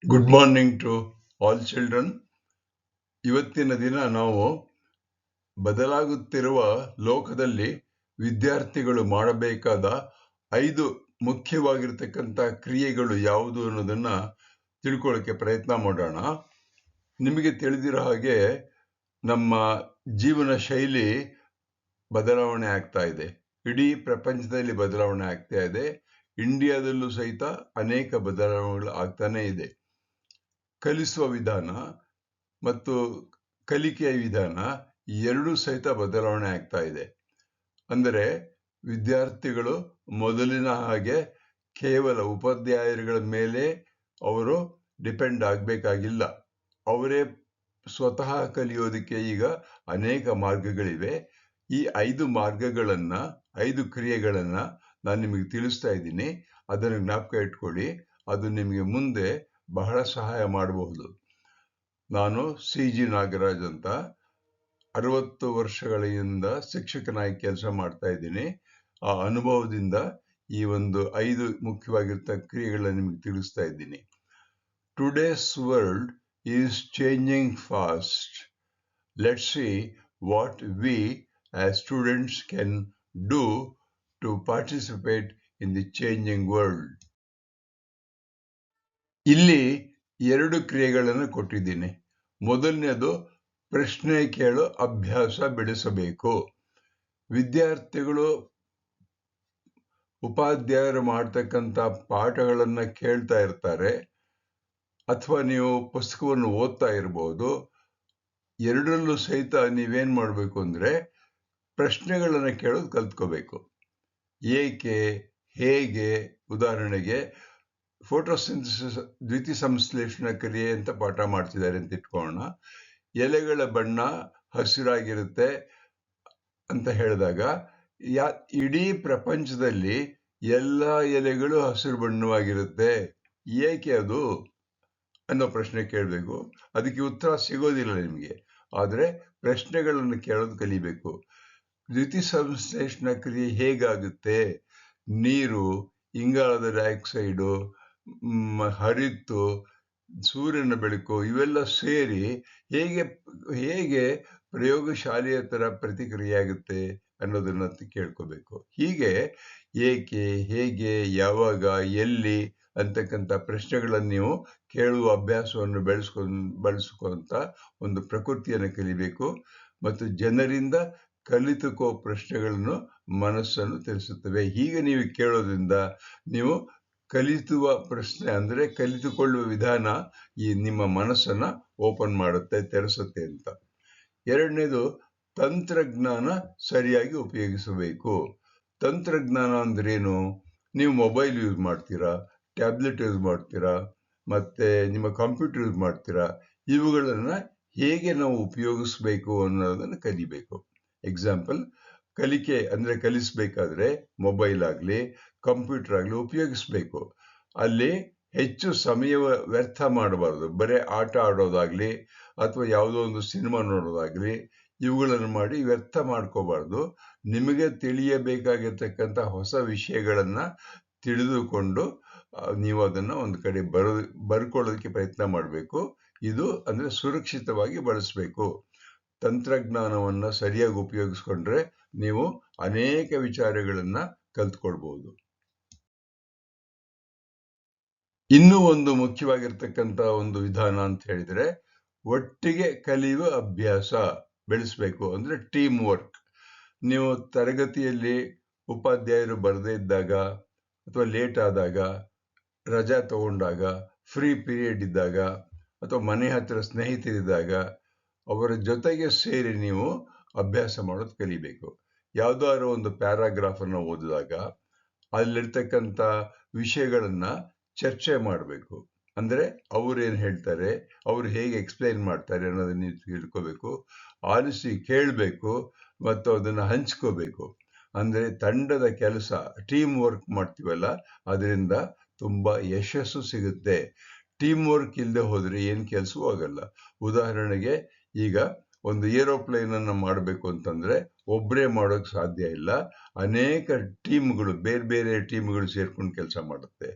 Good morning to all children. ಇವತ್ತಿನ ದಿನ ನಾವು ಬದಲಾಗುತ್ತಿರುವ ಲೋಕದಲ್ಲಿ ವಿದ್ಯಾರ್ಥಿಗಳು ಮಾಡಬೇಕಾದ 5 ಮುಖ್ಯವಾಗಿರ್ತಕ್ಕಂಥ ಕ್ರಿಯೆಗಳು ಯಾವುದು ಅನ್ನೋದನ್ನ ತಿಳ್ಕೊಳ್ಳೋಕೆ ಪ್ರಯತ್ನ ಮಾಡೋಣ. ನಿಮಗೆ ತಿಳಿದಿರೋ ಹಾಗೆ ನಮ್ಮ ಜೀವನ ಶೈಲಿ ಬದಲಾವಣೆ ಆಗ್ತಾ ಇದೆ. ಇಡೀ ಪ್ರಪಂಚದಲ್ಲಿ ಬದಲಾವಣೆ ಆಗ್ತಾ ಇದೆ. ಇಂಡಿಯಾದಲ್ಲೂ ಸಹಿತ ಅನೇಕ ಬದಲಾವಣೆಗಳು ಆಗ್ತಾನೆ ಇದೆ. ಕಲಿಸುವ ವಿಧಾನ ಮತ್ತು ಕಲಿಕೆಯ ವಿಧಾನ ಎರಡೂ ಸಹಿತ ಬದಲಾವಣೆ ಆಗ್ತಾ ಇದೆ. ಅಂದರೆ ವಿದ್ಯಾರ್ಥಿಗಳು ಮೊದಲಿನ ಹಾಗೆ ಕೇವಲ ಉಪಾಧ್ಯಾಯರುಗಳ ಮೇಲೆ ಅವರು ಡಿಪೆಂಡ್ ಆಗಬೇಕಾಗಿಲ್ಲ. ಅವರೇ ಸ್ವತಃ ಕಲಿಯೋದಕ್ಕೆ ಈಗ ಅನೇಕ ಮಾರ್ಗಗಳಿವೆ. ಈ 5 ಮಾರ್ಗಗಳನ್ನ 5 ಕ್ರಿಯೆಗಳನ್ನ ನಾನು ನಿಮಗೆ ತಿಳಿಸ್ತಾ ಇದ್ದೀನಿ. ಅದನ್ನು ಜ್ಞಾಪಕ ಇಟ್ಕೊಳ್ಳಿ. ಅದು ನಿಮಗೆ ಮುಂದೆ ಬಹಳ ಸಹಾಯ ಮಾಡಬಹುದು. ನಾನು CG ನಾಗರಾಜ್ ಅಂತ 60 ವರ್ಷಗಳಿಂದ ಶಿಕ್ಷಕನಾಗಿ ಕೆಲಸ ಮಾಡ್ತಾ ಇದ್ದೀನಿ. ಆ ಅನುಭವದಿಂದ ಈ ಒಂದು 5 ಮುಖ್ಯವಾಗಿರ್ತಕ್ಕ ಕ್ರಿಯೆಗಳನ್ನ ನಿಮಗೆ ತಿಳಿಸ್ತಾ ಇದ್ದೀನಿ. Today's world is changing fast. Let's see what we as students can do to participate in the changing world. ಇಲ್ಲಿ 2 ಕ್ರಿಯೆಗಳನ್ನು ಕೊಟ್ಟಿದ್ದೀನಿ. ಮೊದಲನೇದು ಪ್ರಶ್ನೆ ಕೇಳೋ ಅಭ್ಯಾಸ ಬೆಳೆಸಬೇಕು. ವಿದ್ಯಾರ್ಥಿಗಳು ಉಪಾಧ್ಯಾಯರು ಮಾಡ್ತಕ್ಕಂಥ ಪಾಠಗಳನ್ನ ಕೇಳ್ತಾ ಇರ್ತಾರೆ, ಅಥವಾ ನೀವು ಪುಸ್ತಕವನ್ನು ಓದ್ತಾ ಇರಬಹುದು. ಎರಡರಲ್ಲೂ ಸಹಿತ ನೀವೇನ್ ಮಾಡಬೇಕು ಅಂದ್ರೆ ಪ್ರಶ್ನೆಗಳನ್ನ ಕೇಳೋದು ಕಲ್ತ್ಕೋಬೇಕು. ಏಕೆ, ಹೇಗೆ, ಉದಾಹರಣೆಗೆ ಫೋಟೋಸಿಂಥಸಿಸ್ ದ್ಯುತಿ ಸಂಶ್ಲೇಷಣ ಕ್ರಿಯೆ ಅಂತ ಪಾಠ ಮಾಡ್ತಿದ್ದಾರೆ ಅಂತ ಇಟ್ಕೊಳ್ಳೋಣ. ಎಲೆಗಳ ಬಣ್ಣ ಹಸಿರಾಗಿರುತ್ತೆ ಅಂತ ಹೇಳಿದಾಗ ಇಡೀ ಪ್ರಪಂಚದಲ್ಲಿ ಎಲ್ಲ ಎಲೆಗಳು ಹಸಿರು ಬಣ್ಣವಾಗಿರುತ್ತೆ, ಏಕೆ ಅದು ಅನ್ನೋ ಪ್ರಶ್ನೆ ಕೇಳಬೇಕು. ಅದಕ್ಕೆ ಉತ್ತರ ಸಿಗೋದಿಲ್ಲ ನಿಮಗೆ. ಆದರೆ ಪ್ರಶ್ನೆಗಳನ್ನು ಕೇಳೋದು ಕಲಿಬೇಕು. ದ್ಯುತಿ ಸಂಶ್ಲೇಷಣ ಕ್ರಿಯೆ ಹೇಗಾಗುತ್ತೆ? ನೀರು, ಇಂಗಾಲದ ಡೈಆಕ್ಸೈಡು, ಹರಿತ್ತು, ಸೂರ್ಯನ ಬೆಳಕು ಇವೆಲ್ಲ ಸೇರಿ ಹೇಗೆ ಪ್ರಯೋಗಶಾಲೆಯ ತರ ಪ್ರತಿಕ್ರಿಯೆ ಆಗುತ್ತೆ ಅನ್ನೋದನ್ನ ಕೇಳ್ಕೋಬೇಕು. ಹೀಗೆ ಏಕೆ, ಹೇಗೆ, ಯಾವಾಗ, ಎಲ್ಲಿ ಅಂತಕ್ಕಂಥ ಪ್ರಶ್ನೆಗಳನ್ನು ನೀವು ಕೇಳುವ ಅಭ್ಯಾಸವನ್ನು ಬಳಸ್ಕೊಂತ ಒಂದು ಪ್ರಕೃತಿಯನ್ನು ಕಲಿಬೇಕು. ಮತ್ತು ಜನರಿಂದ ಕಲಿತುಕೋ ಪ್ರಶ್ನೆಗಳನ್ನು ಮನಸ್ಸನ್ನು ತಿಳಿಸುತ್ತವೆ. ಹೀಗೆ ನೀವು ಕೇಳೋದ್ರಿಂದ ನೀವು ಕಲಿಸುವ ಪ್ರಶ್ನೆ ಅಂದ್ರೆ ಕಲಿತುಕೊಳ್ಳುವ ವಿಧಾನ ಈ ನಿಮ್ಮ ಮನಸ್ಸನ್ನ ಓಪನ್ ಮಾಡುತ್ತೆ, ತೆರೆಸುತ್ತೆ ಅಂತ. ಎರಡನೇದು ತಂತ್ರಜ್ಞಾನ ಸರಿಯಾಗಿ ಉಪಯೋಗಿಸಬೇಕು. ತಂತ್ರಜ್ಞಾನ ಅಂದ್ರೇನು? ನೀವು ಮೊಬೈಲ್ ಯೂಸ್ ಮಾಡ್ತೀರಾ, ಟ್ಯಾಬ್ಲೆಟ್ ಯೂಸ್ ಮಾಡ್ತೀರಾ, ಮತ್ತೆ ನಿಮ್ಮ ಕಂಪ್ಯೂಟರ್ ಯೂಸ್ ಮಾಡ್ತೀರಾ. ಇವುಗಳನ್ನ ಹೇಗೆ ನಾವು ಉಪಯೋಗಿಸ್ಬೇಕು ಅನ್ನೋದನ್ನ ಕಲಿಬೇಕು. ಎಕ್ಸಾಂಪಲ್, ಕಲಿಕೆ ಅಂದ್ರೆ ಕಲಿಸ್ಬೇಕಾದ್ರೆ ಮೊಬೈಲ್ ಆಗ್ಲಿ ಕಂಪ್ಯೂಟರ್ ಆಗ್ಲಿ ಉಪಯೋಗಿಸ್ಬೇಕು. ಅಲ್ಲಿ ಹೆಚ್ಚು ಸಮಯ ವ್ಯರ್ಥ ಮಾಡಬಾರ್ದು. ಬರೀ ಆಟ ಆಡೋದಾಗ್ಲಿ ಅಥವಾ ಯಾವುದೋ ಒಂದು ಸಿನಿಮಾ ನೋಡೋದಾಗ್ಲಿ ಇವುಗಳನ್ನು ಮಾಡಿ ವ್ಯರ್ಥ ಮಾಡ್ಕೋಬಾರ್ದು. ನಿಮಗೆ ತಿಳಿಯಬೇಕಾಗಿರ್ತಕ್ಕಂಥ ಹೊಸ ವಿಷಯಗಳನ್ನ ತಿಳಿದುಕೊಂಡು ನೀವು ಅದನ್ನ ಒಂದು ಕಡೆ ಬರ್ಕೊಳ್ಳೋದಕ್ಕೆ ಪ್ರಯತ್ನ ಮಾಡಬೇಕು. ಇದು ಅಂದ್ರೆ ಸುರಕ್ಷಿತವಾಗಿ ಬಳಸಬೇಕು. ತಂತ್ರಜ್ಞಾನವನ್ನ ಸರಿಯಾಗಿ ಉಪಯೋಗಿಸ್ಕೊಂಡ್ರೆ ನೀವು ಅನೇಕ ವಿಚಾರಗಳನ್ನ ಕಲ್ತ್ಕೊಳ್ಬಹುದು. ಇನ್ನೂ ಒಂದು ಮುಖ್ಯವಾಗಿರ್ತಕ್ಕಂಥ ಒಂದು ವಿಧಾನ ಅಂತ ಹೇಳಿದ್ರೆ ಒಟ್ಟಿಗೆ ಕಲಿಯುವ ಅಭ್ಯಾಸ ಬೆಳೆಸಬೇಕು. ಅಂದ್ರೆ ಟೀಮ್ ವರ್ಕ್. ನೀವು ತರಗತಿಯಲ್ಲಿ ಉಪಾಧ್ಯಾಯರು ಬರದೇ ಇದ್ದಾಗ ಅಥವಾ ಲೇಟ್ ಆದಾಗ, ರಜಾ ತಗೊಂಡಾಗ, ಫ್ರೀ ಪೀರಿಯಡ್ ಇದ್ದಾಗ ಅಥವಾ ಮನೆ ಹತ್ತಿರ ಸ್ನೇಹಿತರಿದ್ದಾಗ ಅವರ ಜೊತೆಗೆ ಸೇರಿ ನೀವು ಅಭ್ಯಾಸ ಮಾಡೋದು ಕಲಿಬೇಕು. ಯಾವ್ದಾದ್ರು ಒಂದು ಪ್ಯಾರಾಗ್ರಾಫ್ ಅನ್ನು ಓದಿದಾಗ ಅಲ್ಲಿರ್ತಕ್ಕಂಥ ವಿಷಯಗಳನ್ನ ಚರ್ಚೆ ಮಾಡಬೇಕು. ಅಂದ್ರೆ ಅವ್ರೇನ್ ಹೇಳ್ತಾರೆ, ಅವ್ರು ಹೇಗೆ ಎಕ್ಸ್ಪ್ಲೈನ್ ಮಾಡ್ತಾರೆ ಅನ್ನೋದನ್ನ ನೀವು ತಿಳ್ಕೋಬೇಕು. ಆಲಿಸಿ ಕೇಳಬೇಕು ಮತ್ತು ಅದನ್ನ ಹಂಚ್ಕೋಬೇಕು. ಅಂದ್ರೆ ತಂಡದ ಕೆಲಸ, ಟೀಮ್ ವರ್ಕ್ ಮಾಡ್ತೀವಲ್ಲ, ಅದರಿಂದ ತುಂಬಾ ಯಶಸ್ಸು ಸಿಗುತ್ತೆ. ಟೀಮ್ ವರ್ಕ್ ಇಲ್ಲದೆ ಹೋದ್ರೆ ಏನ್ ಕೆಲಸವೂ ಆಗಲ್ಲ. ಉದಾಹರಣೆಗೆ ಈಗ ಒಂದು ಏರೋಪ್ಲೇನ್ ಅನ್ನ ಮಾಡಬೇಕು ಅಂತಂದ್ರೆ ಒಬ್ಬರೇ ಮಾಡೋಕ್ ಸಾಧ್ಯ ಇಲ್ಲ. ಅನೇಕ ಟೀಮ್ಗಳು, ಬೇರೆ ಬೇರೆ ಟೀಮ್ಗಳು ಸೇರ್ಕೊಂಡು ಕೆಲಸ ಮಾಡುತ್ತೆ.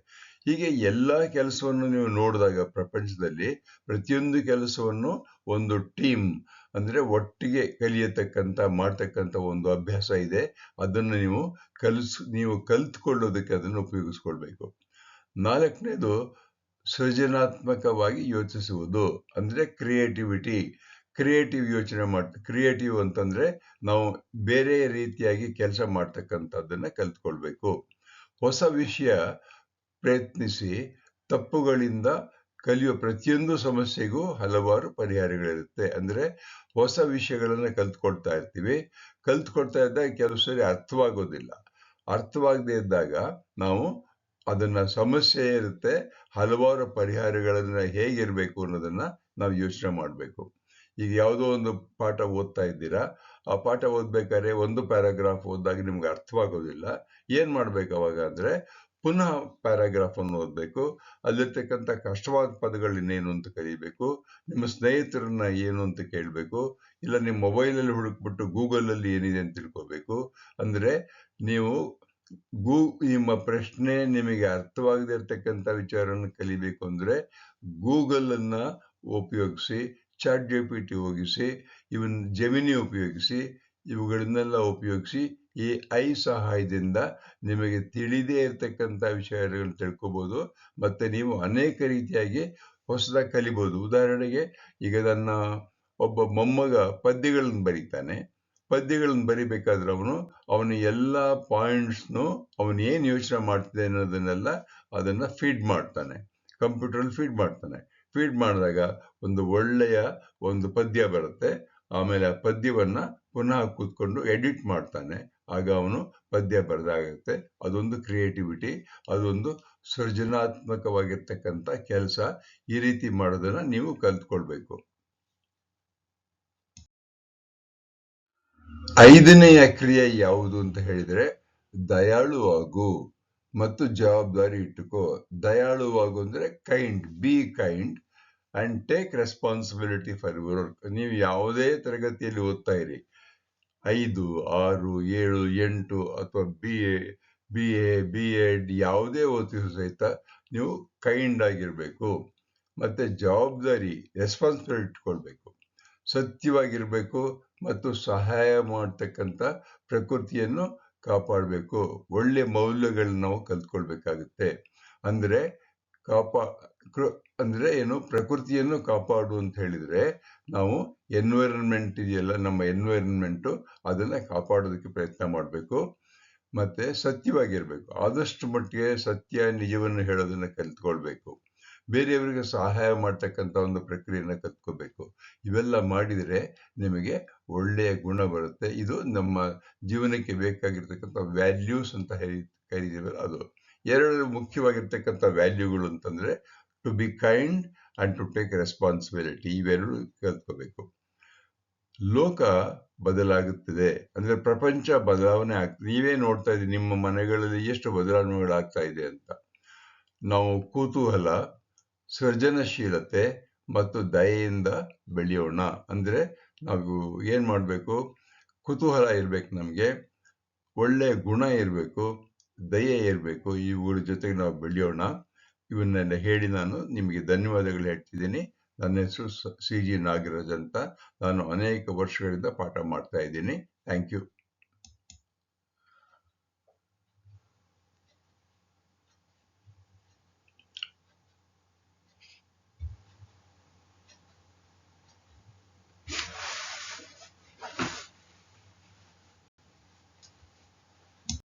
ಹೀಗೆ ಎಲ್ಲ ಕೆಲಸವನ್ನು ನೀವು ನೋಡಿದಾಗ ಪ್ರಪಂಚದಲ್ಲಿ ಪ್ರತಿಯೊಂದು ಕೆಲಸವನ್ನು ಒಂದು ಟೀಮ್ ಅಂದ್ರೆ ಒಟ್ಟಿಗೆ ಕಲಿಯತಕ್ಕಂತ ಮಾಡ್ತಕ್ಕಂಥ ಒಂದು ಅಭ್ಯಾಸ ಇದೆ. ಅದನ್ನು ನೀವು ಕಲ್ತ್ಕೊಳ್ಳೋದಕ್ಕೆ ಅದನ್ನು ಉಪಯೋಗಿಸ್ಕೊಳ್ಬೇಕು. 4ನೇದು ಸೃಜನಾತ್ಮಕವಾಗಿ ಯೋಚಿಸುವುದು ಅಂದ್ರೆ ಕ್ರಿಯೇಟಿವಿಟಿ. ಕ್ರಿಯೇಟಿವ್ ಅಂತಂದ್ರೆ ನಾವು ಬೇರೆ ರೀತಿಯಾಗಿ ಕೆಲಸ ಮಾಡ್ತಕ್ಕಂಥದ್ದನ್ನ ಕಲ್ತ್ಕೊಳ್ಬೇಕು. ಹೊಸ ವಿಷಯ ಪ್ರಯತ್ನಿಸಿ ತಪ್ಪುಗಳಿಂದ ಕಲಿಯುವ ಪ್ರತಿಯೊಂದು ಸಮಸ್ಯೆಗೂ ಹಲವಾರು ಪರಿಹಾರಗಳಿರುತ್ತೆ. ಅಂದ್ರೆ ಹೊಸ ವಿಷಯಗಳನ್ನ ಕಲ್ತ್ಕೊಳ್ತಾ ಇದ್ದಾಗ ಕೆಲವು ಸರಿ ಅರ್ಥವಾಗದೇ ಇದ್ದಾಗ ನಾವು ಅದನ್ನ ಸಮಸ್ಯೆ ಇರುತ್ತೆ, ಹಲವಾರು ಪರಿಹಾರಗಳನ್ನ ಹೇಗಿರ್ಬೇಕು ಅನ್ನೋದನ್ನ ನಾವು ಯೋಚನೆ ಮಾಡ್ಬೇಕು. ಈಗ ಯಾವುದೋ ಒಂದು ಪಾಠ ಓದ್ತಾ ಇದ್ದೀರಾ, ಆ ಪಾಠ ಓದ್ಬೇಕಾದ್ರೆ ಒಂದು ಪ್ಯಾರಾಗ್ರಾಫ್ ಓದಿದಾಗ ನಿಮ್ಗೆ ಅರ್ಥವಾಗೋದಿಲ್ಲ. ಏನ್ ಮಾಡ್ಬೇಕು ಅವಾಗ ಅಂದ್ರೆ ಪುನಃ ಪ್ಯಾರಾಗ್ರಾಫ್ ಅನ್ನು ಓದ್ಬೇಕು. ಅಲ್ಲಿರ್ತಕ್ಕಂಥ ಕಷ್ಟವಾದ ಪದಗಳನ್ನೇನು ಅಂತ ಕಲಿಬೇಕು. ನಿಮ್ಮ ಸ್ನೇಹಿತರನ್ನ ಏನು ಅಂತ ಕೇಳಬೇಕು. ಇಲ್ಲ ನಿಮ್ಮ ಮೊಬೈಲಲ್ಲಿ ಹುಡುಕ್ಬಿಟ್ಟು ಗೂಗಲ್ ಅಲ್ಲಿ ಏನಿದೆ ಅಂತ ತಿಳ್ಕೋಬೇಕು. ಅಂದ್ರೆ ನೀವು ನಿಮ್ಮ ಪ್ರಶ್ನೆ ನಿಮಗೆ ಅರ್ಥವಾಗದೇ ಇರ್ತಕ್ಕಂಥ ವಿಚಾರವನ್ನು ಕಲಿಬೇಕು ಅಂದ್ರೆ ಗೂಗಲ್ ಅನ್ನ ಉಪಯೋಗಿಸಿ, ಚಾಟ್ GPT ಉಪಯೋಗಿಸಿ, ಇವನ್ ಜೆಮಿನಿ ಉಪಯೋಗಿಸಿ, ಇವುಗಳನ್ನೆಲ್ಲ ಉಪಯೋಗಿಸಿ AI ಸಹಾಯದಿಂದ ನಿಮಗೆ ತಿಳಿದೇ ಇರತಕ್ಕಂಥ ವಿಷಯಗಳನ್ನು ತಿಳ್ಕೋಬಹುದು. ಮತ್ತೆ ನೀವು ಅನೇಕ ರೀತಿಯಾಗಿ ಹೊಸದಾಗಿ ಕಲಿಬಹುದು. ಉದಾಹರಣೆಗೆ ಈಗ ನನ್ನ ಒಬ್ಬ ಮೊಮ್ಮಗ ಪದ್ಯಗಳನ್ನು ಬರಿಬೇಕಾದ್ರೆ ಅವನು ಎಲ್ಲ ಪಾಯಿಂಟ್ಸ್ನು ಅವನು ಏನ್ ಯೋಚನೆ ಮಾಡ್ತಿದೆ ಅನ್ನೋದನ್ನೆಲ್ಲ ಅದನ್ನ ಕಂಪ್ಯೂಟರ್ ಫೀಡ್ ಮಾಡಿದಾಗ ಒಂದು ಒಳ್ಳೆಯ ಒಂದು ಪದ್ಯ ಬರುತ್ತೆ. ಆಮೇಲೆ ಆ ಪದ್ಯವನ್ನ ಪುನಃ ಕೂತ್ಕೊಂಡು ಎಡಿಟ್ ಮಾಡ್ತಾನೆ. ಆಗ ಅವನು ಪದ್ಯ ಬರೆದಾಗುತ್ತೆ. ಅದೊಂದು ಕ್ರಿಯೇಟಿವಿಟಿ, ಅದೊಂದು ಸೃಜನಾತ್ಮಕವಾಗಿರ್ತಕ್ಕಂಥ ಕೆಲಸ. ಈ ರೀತಿ ಮಾಡೋದನ್ನ ನೀವು ಕಲ್ತ್ಕೊಳ್ಬೇಕು. 5ನೆಯ ಕ್ರಿಯೆ ಯಾವುದು ಅಂತ ಹೇಳಿದ್ರೆ ದಯಾಳುವಾಗು ಮತ್ತು ಜವಾಬ್ದಾರಿ ಇಟ್ಟುಕೋ. ದಯಾಳುವಾಗು ಅಂದ್ರೆ B kind and take responsibility for your work. ನೀವು ಯಾವುದೇ ತರಗತಿಯಲ್ಲಿ ಓದ್ತಾ ಇರಿ, 5, 6, 7, 8 ಅಥವಾ BA ಯಾವುದೇ ಓದ್ತಿದ್ರು ಸಹಿತ ನೀವು ಕೈಂಡ್ ಆಗಿರ್ಬೇಕು. ಮತ್ತೆ ಜವಾಬ್ದಾರಿ ರೆಸ್ಪಾನ್ಸಿಬಿಲಿಟಿ ಇಟ್ಕೊಳ್ಬೇಕು. ಸತ್ಯವಾಗಿರ್ಬೇಕು ಮತ್ತು ಸಹಾಯ ಮಾಡ್ತಕ್ಕಂಥ ಪ್ರಕೃತಿಯನ್ನು ಕಾಪಾಡಬೇಕು. ಒಳ್ಳೆ ಮೌಲ್ಯಗಳನ್ನ ನಾವು ಕಲ್ತ್ಕೊಳ್ಬೇಕಾಗುತ್ತೆ. ಅಂದ್ರೆ ಪ್ರಕೃತಿಯನ್ನು ಕಾಪಾಡು ಅಂತ ಹೇಳಿದ್ರೆ ನಾವು ಎನ್ವೈರನ್ಮೆಂಟ್ ಇದೆಯಲ್ಲ, ನಮ್ಮ ಎನ್ವೈರನ್ಮೆಂಟ್ ಅದನ್ನ ಕಾಪಾಡೋದಕ್ಕೆ ಪ್ರಯತ್ನ ಮಾಡಬೇಕು. ಮತ್ತೆ ಸತ್ಯವಾಗಿರ್ಬೇಕು. ಆದಷ್ಟು ಮಟ್ಟಿಗೆ ಸತ್ಯ, ನಿಜವನ್ನು ಹೇಳೋದನ್ನ ಕಲ್ತ್ಕೊಳ್ಬೇಕು. ಬೇರೆಯವರಿಗೆ ಸಹಾಯ ಮಾಡ್ತಕ್ಕಂಥ ಒಂದು ಪ್ರಕ್ರಿಯೆಯನ್ನ ಕಲ್ತ್ಕೋಬೇಕು. ಇವೆಲ್ಲ ಮಾಡಿದರೆ ನಿಮಗೆ ಒಳ್ಳೆಯ ಗುಣ ಬರುತ್ತೆ. ಇದು ನಮ್ಮ ಜೀವನಕ್ಕೆ ಬೇಕಾಗಿರ್ತಕ್ಕಂಥ ವ್ಯಾಲ್ಯೂಸ್ ಅಂತ ಕರೀತೀವಿ. ಅದು 2 ಮುಖ್ಯವಾಗಿರ್ತಕ್ಕಂಥ ವ್ಯಾಲ್ಯೂಗಳು ಅಂತಂದ್ರೆ to be kind and to take responsibility. ಇವೆರಡು ಕಲ್ತ್ಕೋಬೇಕು. ಲೋಕ ಬದಲಾಗುತ್ತಿದೆ ಅಂದ್ರೆ ಪ್ರಪಂಚ ಬದಲಾವಣೆ ಆಗ್ತದೆ. ನೀವೇ ನೋಡ್ತಾ ಇದ್ದೀರಿ ನಿಮ್ಮ ಮನೆಗಳಲ್ಲಿ ಎಷ್ಟು ಬದಲಾವಣೆಗಳಾಗ್ತಾ ಇದೆ ಅಂತ. ನಾವು ಕುತೂಹಲ, ಸೃಜನಶೀಲತೆ ಮತ್ತು ದಯೆಯಿಂದ ಬೆಳೆಯೋಣ. ಅಂದ್ರೆ ನಾವು ಏನ್ ಮಾಡ್ಬೇಕು, ಕುತೂಹಲ ಇರ್ಬೇಕು, ನಮ್ಗೆ ಒಳ್ಳೆ ಗುಣ ಇರ್ಬೇಕು, ದಯೆ ಇರ್ಬೇಕು. ಇವುಗಳ ಜೊತೆಗೆ ನಾವು ಬೆಳೆಯೋಣ. ಇವನ್ನೆಲ್ಲ ಹೇಳಿ ನಾನು ನಿಮಗೆ ಧನ್ಯವಾದಗಳು ಹೇಳ್ತಿದ್ದೀನಿ. ನನ್ನ ಹೆಸರು CG ನಾಗರಾಜ್ ಅಂತ. ನಾನು ಅನೇಕ ವರ್ಷಗಳಿಂದ ಪಾಠ ಮಾಡ್ತಾ ಇದ್ದೀನಿ. Thank you.